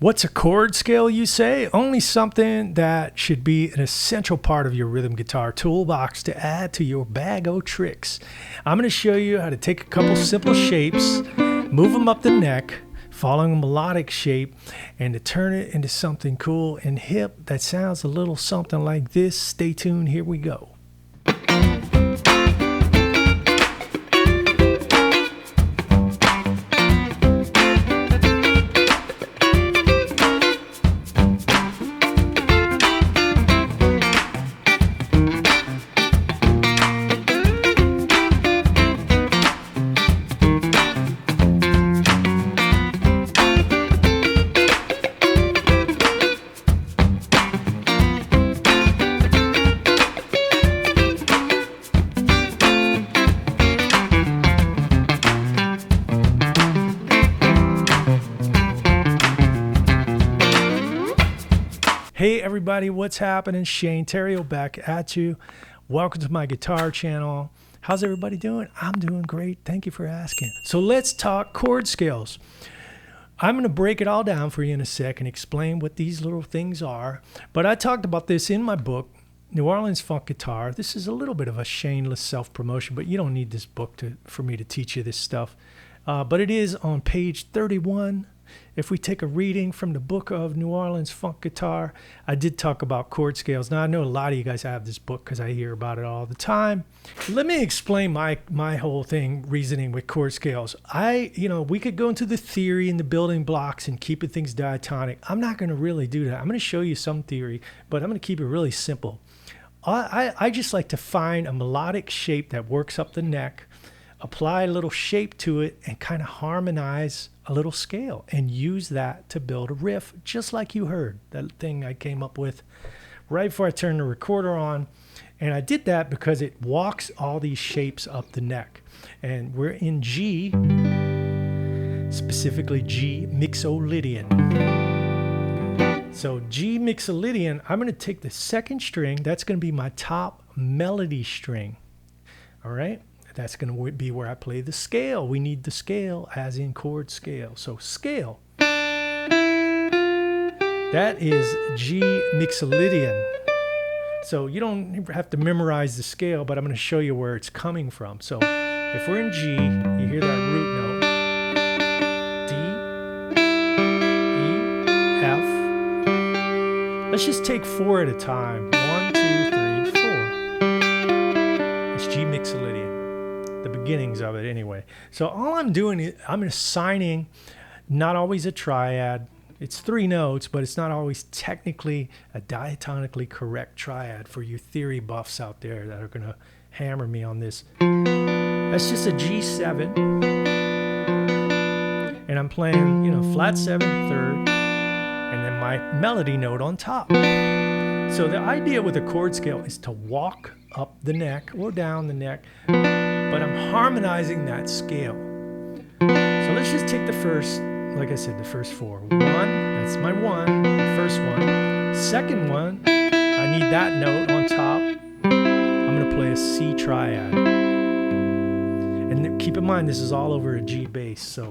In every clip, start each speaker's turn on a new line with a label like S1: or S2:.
S1: What's a chord scale, you say? Only something that should be an essential part of your rhythm guitar toolbox to add to your bag o' tricks. I'm going to show you how to take a couple simple shapes, move them up the neck, following a melodic shape, and to turn it into something cool and hip that sounds a little something like this. Stay tuned, here we go. Hey everybody, what's happening? Shane Terrio back at you. Welcome to my guitar channel. How's everybody doing? I'm doing great. Thank you for asking. So let's talk chord scales. I'm going to break it all down for you in a sec and explain what these little things are. But I talked about this in my book, New Orleans Funk Guitar. This is a little bit of a shameless self-promotion, but you don't need this book for me to teach you this stuff. But it is on page 31. If we take a reading from the book of New Orleans Funk Guitar, I did talk about chord scales. Now, I know a lot of you guys have this book because I hear about it all the time. Let me explain my whole reasoning with chord scales. We could go into the theory and the building blocks and keeping things diatonic. I'm not going to really do that. I'm going to show you some theory, but I'm going to keep it really simple. I just like to find a melodic shape that works up the neck, apply a little shape to it, and kind of harmonize a little scale and use that to build a riff, just like you heard that thing I came up with right before I turned the recorder on. And I did that because it walks all these shapes up the neck. And we're in G, specifically G mixolydian. So G mixolydian, I'm going to take the second string. That's going to be my top melody string. All right. That's going to be where I play the scale. We need the scale as in chord scale. So scale. That is G mixolydian. So you don't have to memorize the scale, but I'm going to show you where it's coming from. So if we're in G, you hear that root note. D, E, F. Let's just take 4 at a time. 1, 2, 3, 4. It's G mixolydian. The beginnings of it anyway. So all I'm doing is I'm assigning not always a triad. It's 3 notes, but it's not always technically a diatonically correct triad for you theory buffs out there that are going to hammer me on this. That's just a G7. And I'm playing, flat 7, 3rd, and then my melody note on top. So the idea with a chord scale is to walk up the neck or down the neck, but I'm harmonizing that scale. So let's just take the first, like I said, the first 4. 1, that's my 1, the first one. Second one, I need that note on top. I'm going to play a C triad. And keep in mind, this is all over a G bass, so.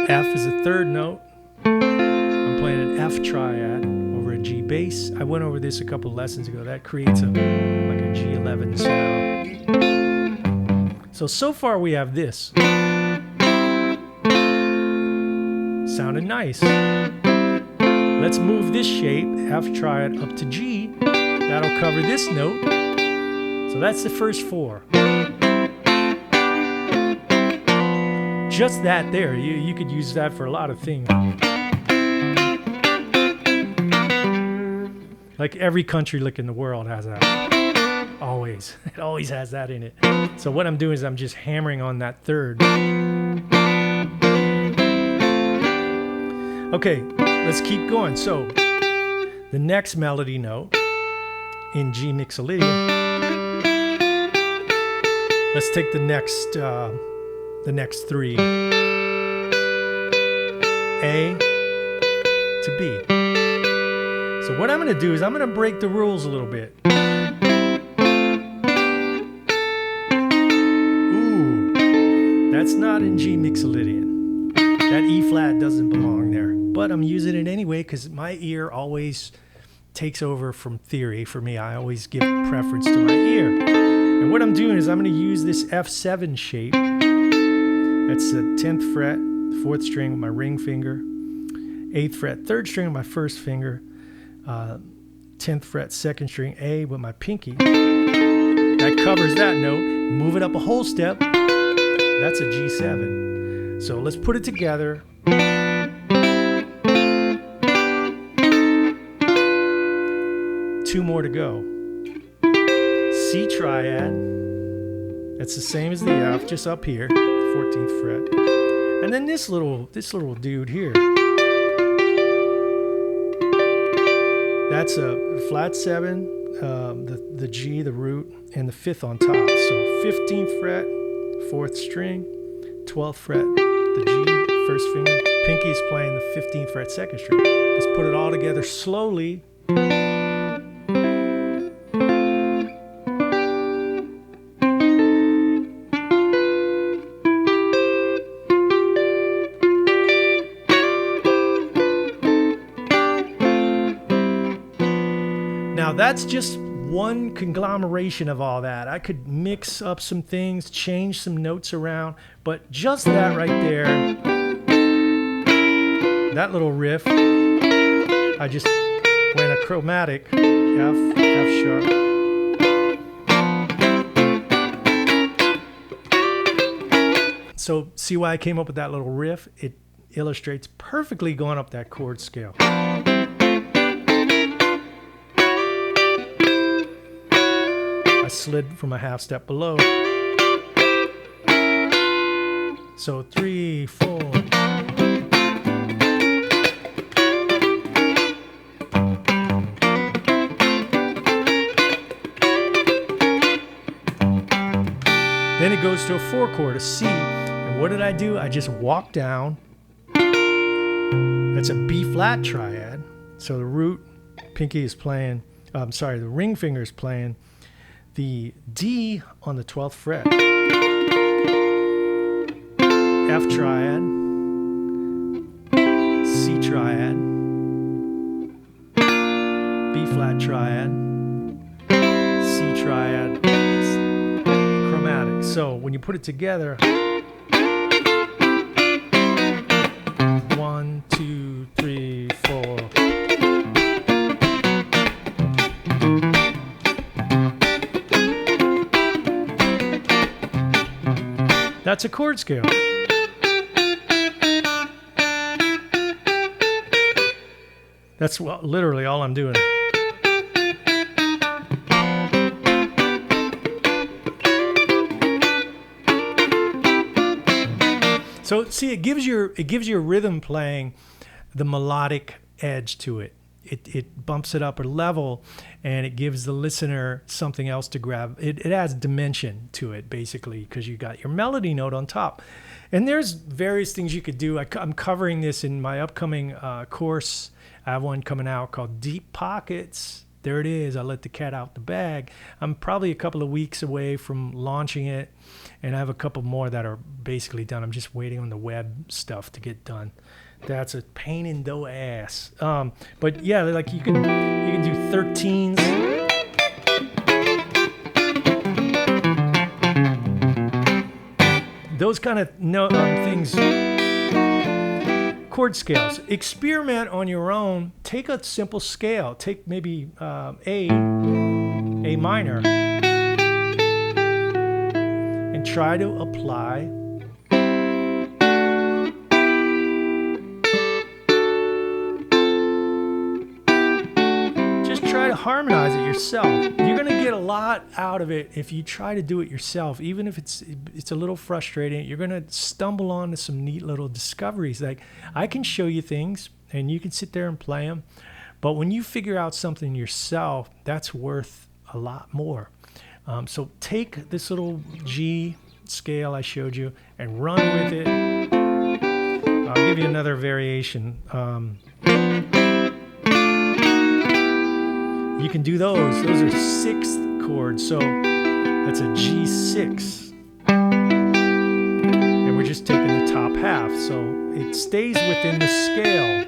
S1: F is the 3rd note. I'm playing an F triad over a G bass. I went over this a couple of lessons ago. That creates like a G11 sound. So far we have this. Sounding nice. Let's move this shape, F triad, up to G. That'll cover this note. So that's the first 4. Just that there. You could use that for a lot of things. Like every country lick in the world has that. Always. It always has that in it. So what I'm doing is I'm just hammering on that 3rd. Okay, let's keep going. So the next melody note in G mixolydian. Let's take the next 3. A to B. So what I'm going to do is I'm going to break the rules a little bit. Ooh, That's not in G Mixolydian. That E flat doesn't belong there. But I'm using it anyway because my ear always takes over from theory for me. I always give preference to my ear. And what I'm doing is I'm going to use this F7 shape. That's the 10th fret, 4th string with my ring finger, 8th fret, 3rd string with my 1st finger, 10th fret, 2nd string, A with my pinky. That covers that note. Move it up a whole step. That's a G7. So let's put it together. Two more to go. C triad. That's the same as the F, just up here, 14th fret. And then this little dude here. That's a flat 7, the G, the root, and the 5th on top. So 15th fret, 4th string, 12th fret, the G, 1st finger. Pinky's playing the 15th fret, 2nd string. Let's put it all together slowly. Now that's just one conglomeration of all that. I could mix up some things, change some notes around, but just that right there, that little riff, I just went a chromatic, F sharp. So see why I came up with that little riff? It illustrates perfectly going up that chord scale. I slid from a half step below. So 3, 4. Then it goes to a 4 chord, a C. And what did I do? I just walked down. That's a B flat triad. So the root, pinky is playing, the ring finger is playing the D on the 12th fret. F triad, C triad, B flat triad, C triad, chromatic. So when you put it together, 1, 2, 3, 4. That's a chord scale. That's literally all I'm doing. So see, it gives your rhythm playing the melodic edge to it. It bumps it up a level, and it gives the listener something else to grab. It adds dimension to it, basically, because you got your melody note on top. And there's various things you could do. I'm covering this in my upcoming course. I have one coming out called Deep Pockets. There it is. I let the cat out the bag. I'm probably a couple of weeks away from launching it, and I have a couple more that are basically done. I'm just waiting on the web stuff to get done. That's a pain in the ass. But yeah, like you can do 13s. Those kind of things. Chord scales. Experiment on your own. Take a simple scale. Take maybe A minor, and try to apply harmonize it yourself. You're going to get a lot out of it if you try to do it yourself. Even if it's a little frustrating, you're going to stumble onto some neat little discoveries. Like, I can show you things and you can sit there and play them, but when you figure out something yourself, that's worth a lot more. So take this little G scale I showed you and run with it. I'll give you another variation. You can do those. Those are 6th chords. So that's a G6. And we're just taking the top half, so it stays within the scale.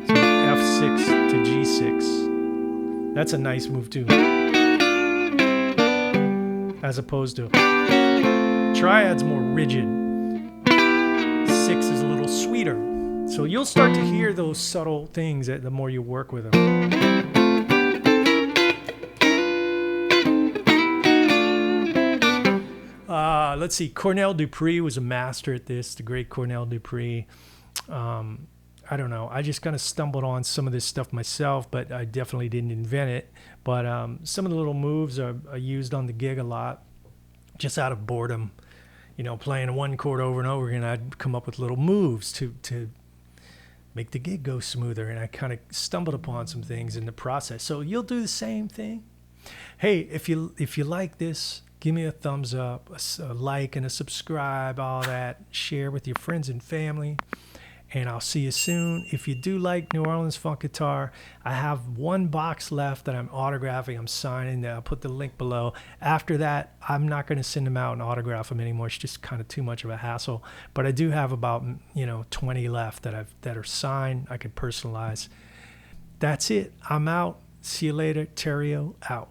S1: So F6 to G6. That's a nice move too. As opposed to triad's more rigid. 6 is a little sweeter. So you'll start to hear those subtle things the more you work with them. Let's see. Cornell Dupree was a master at this, the great Cornell Dupree. I don't know. I just kind of stumbled on some of this stuff myself, but I definitely didn't invent it. But some of the little moves are used on the gig a lot, just out of boredom. You know, playing one chord over and over again, I'd come up with little moves to make the gig go smoother. And I kind of stumbled upon some things in the process. So you'll do the same thing. Hey, if you like this, give me a thumbs up, a like and a subscribe, all that. Share with your friends and family. And I'll see you soon. If you do like New Orleans funk guitar, I have one box left that I'm autographing. I'm signing. I'll put the link below. After that, I'm not going to send them out and autograph them anymore. It's just kind of too much of a hassle. But I do have about 20 left that are signed. I could personalize. That's it. I'm out. See you later. Terrio out.